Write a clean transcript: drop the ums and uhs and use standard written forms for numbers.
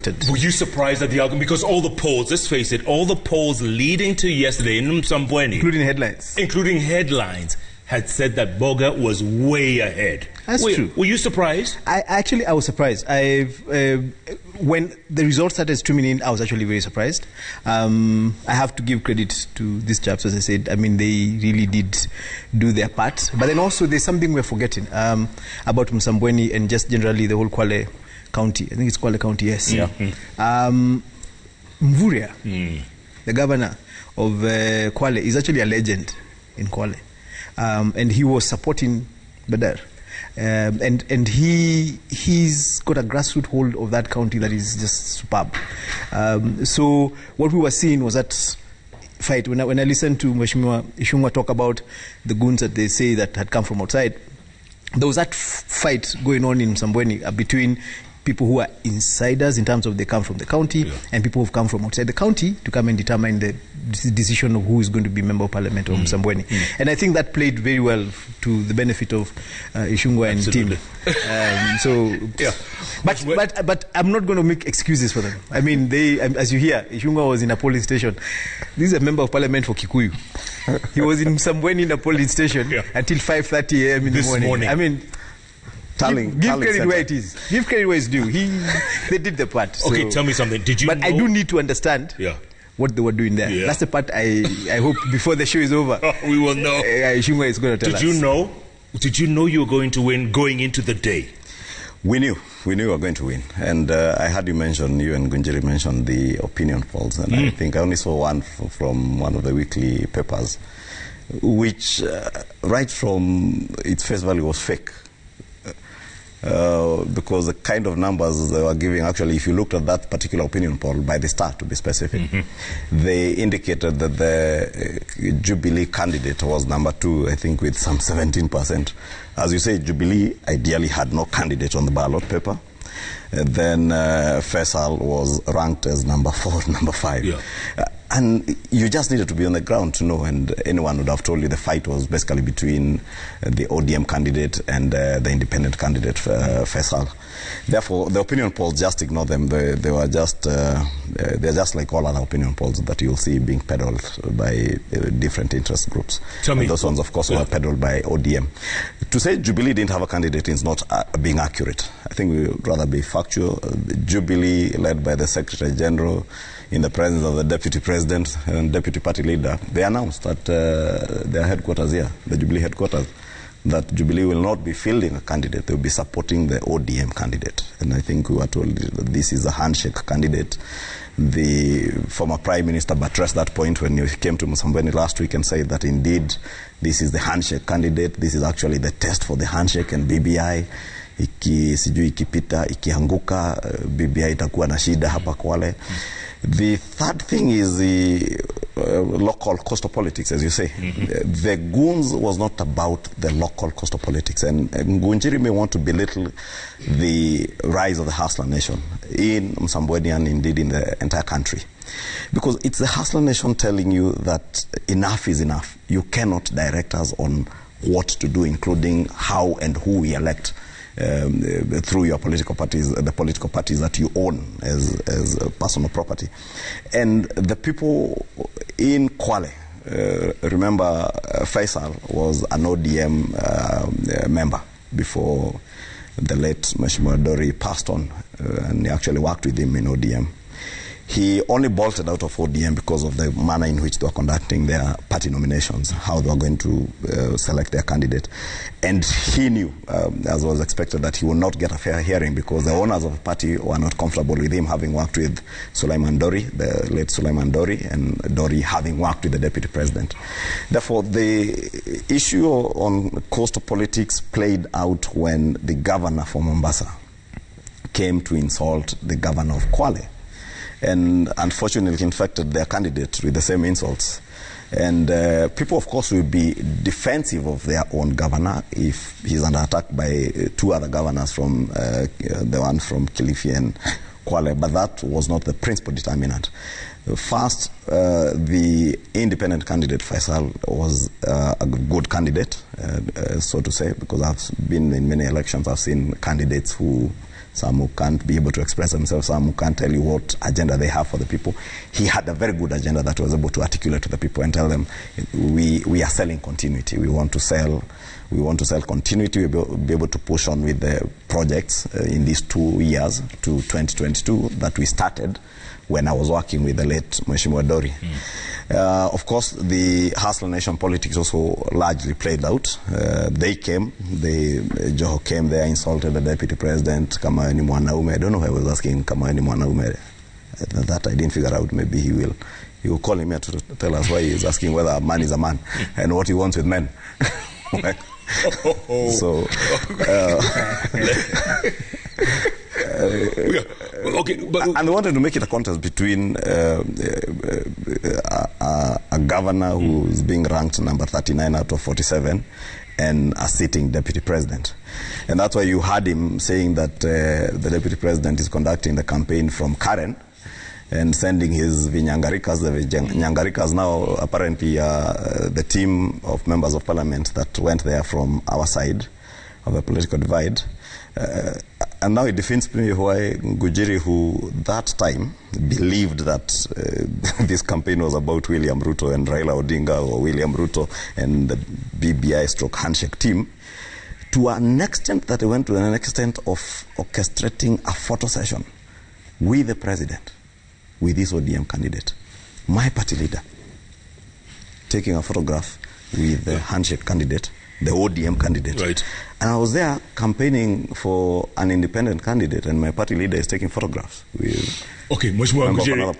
Were you surprised at the argument? Because all the polls, let's face it, all the polls leading to yesterday in Msambweni, including headlines, had said that Boga was way ahead. That's true. Were you surprised? I was surprised. When the results started streaming in, I was actually very surprised. I have to give credit to these chaps, as I said. I mean, they really did do their part. But then also, there's something we're forgetting about Msambweni and just generally the whole Kwale County. I think it's Kwale County, yes. Yeah. Mvurya, the governor of Kwale, is actually a legend in Kwale. And he was supporting Badar. And he's got a grassroots hold of that county that is just superb. So what we were seeing was that fight. When I listened to Mheshimiwa Ishungwa talk about the goons that they say that had come from outside, there was that fight going on in Msambweni between people who are insiders in terms of they come from the county and people who have come from outside the county to come and determine the decision of who is going to be member of parliament of Msambweni. And I think that played very well to the benefit of Ishungwa and team. But I'm not going to make excuses for them. I mean, as you hear, Ishungwa was in a polling station. This is a member of parliament for Kikuyu. He was in Msambweni in a polling station until 5:30 a.m. in the morning. I mean, give credit where it is. Give credit where it's due. They did the part. So. Okay, tell me something. Did you? But I do need to understand what they were doing there. That's the part I hope before the show is over. We will know. Ishungwa is going to tell us. Did you know you were going to win going into the day? We knew we were going to win. And I had you and Ngunjiru mentioned the opinion polls. And I think I only saw one from one of the weekly papers, which right from its face value was fake. Because the kind of numbers they were giving, actually, if you looked at that particular opinion poll by the Star, to be specific, they indicated that the Jubilee candidate was number 2, I think, with some 17%. As you say, Jubilee ideally had no candidate on the ballot paper. Then Faisal was ranked as number 4, number 5. And you just needed to be on the ground to know, and anyone would have told you the fight was basically between the ODM candidate and the independent candidate, Faisal. Therefore, the opinion polls, just ignore them. They were just, they're just like all other opinion polls that you'll see being peddled by different interest groups. Tell me. And those ones, of course, were peddled by ODM. To say Jubilee didn't have a candidate is not being accurate. I think we would rather be factual. Jubilee, led by the Secretary General, in the presence of the Deputy President and Deputy Party Leader, they announced at their headquarters here, the Jubilee headquarters, that Jubilee will not be fielding a candidate. They will be supporting the ODM candidate. And I think we were told that this is a handshake candidate. The former Prime Minister buttressed that point when he came to Msambweni last week and said that indeed this is the handshake candidate. This is actually the test for the handshake and BBI. Sijui ikipita, ikianguka, BBI itakuwa na shida hapa Kwale. The third thing is the local coastal politics, as you say. The goons was not about the local coastal politics. And Ngunjiru may want to belittle the rise of the hustler nation in Msambweni and indeed in the entire country. Because it's the hustler nation telling you that enough is enough. You cannot direct us on what to do, including how and who we elect. Through your political parties, the political parties that you own as personal property. And the people in Kwale, remember Faisal was an ODM member before the late Mheshimiwa Dori passed on, and he actually worked with him in ODM. He only bolted out of ODM because of the manner in which they were conducting their party nominations, how they were going to select their candidate. And he knew, as was expected, that he would not get a fair hearing because the owners of the party were not comfortable with him, having worked with Sulaiman Dori, the late Sulaiman Dori, and Dori having worked with the deputy president. Therefore, the issue on coastal politics played out when the governor from Mombasa came to insult the governor of Kwale. And unfortunately infected their candidate with the same insults. And people, of course, will be defensive of their own governor if he's under attack by 2 other governors from the one from Kilifi and Kwale. But that was not the principal determinant. First, the independent candidate, Faisal, was a good candidate, so to say, because I've been in many elections. I've seen candidates who some who can't be able to express themselves, some who can't tell you what agenda they have for the people. He had a very good agenda that he was able to articulate to the people and tell them, we are selling continuity. We want to sell continuity. We'll be able to push on with the projects in these 2 years to 2022 that we started when I was working with the late Mheshimiwa Dori. Of course, the Hustler Nation politics also largely played out. They came, Joho came there, insulted the deputy president, kama ni mwanaume. I don't know why I was asking kama ni mwanaume. That I didn't figure out. Maybe he will call him here to tell us why he's asking whether a man is a man and what he wants with men. So, okay, but and they wanted to make it a contest between a governor who is being ranked number 39 out of 47 and a sitting deputy president. And that's why you heard him saying that the deputy president is conducting the campaign from Karen and sending his Vinyangarikas. The Vinyangarikas now apparently the team of members of parliament that went there from our side of the political divide. And now it defends me why Ngunjiru, who that time believed that this campaign was about William Ruto and Raila Odinga, or William Ruto and the BBI stroke handshake team, to an extent that they went to an extent of orchestrating a photo session with the president, with this ODM candidate, my party leader, taking a photograph with the handshake candidate, the ODM candidate. Right. And I was there campaigning for an independent candidate, and my party leader is taking photographs with Mheshimiwa Ngunjiru.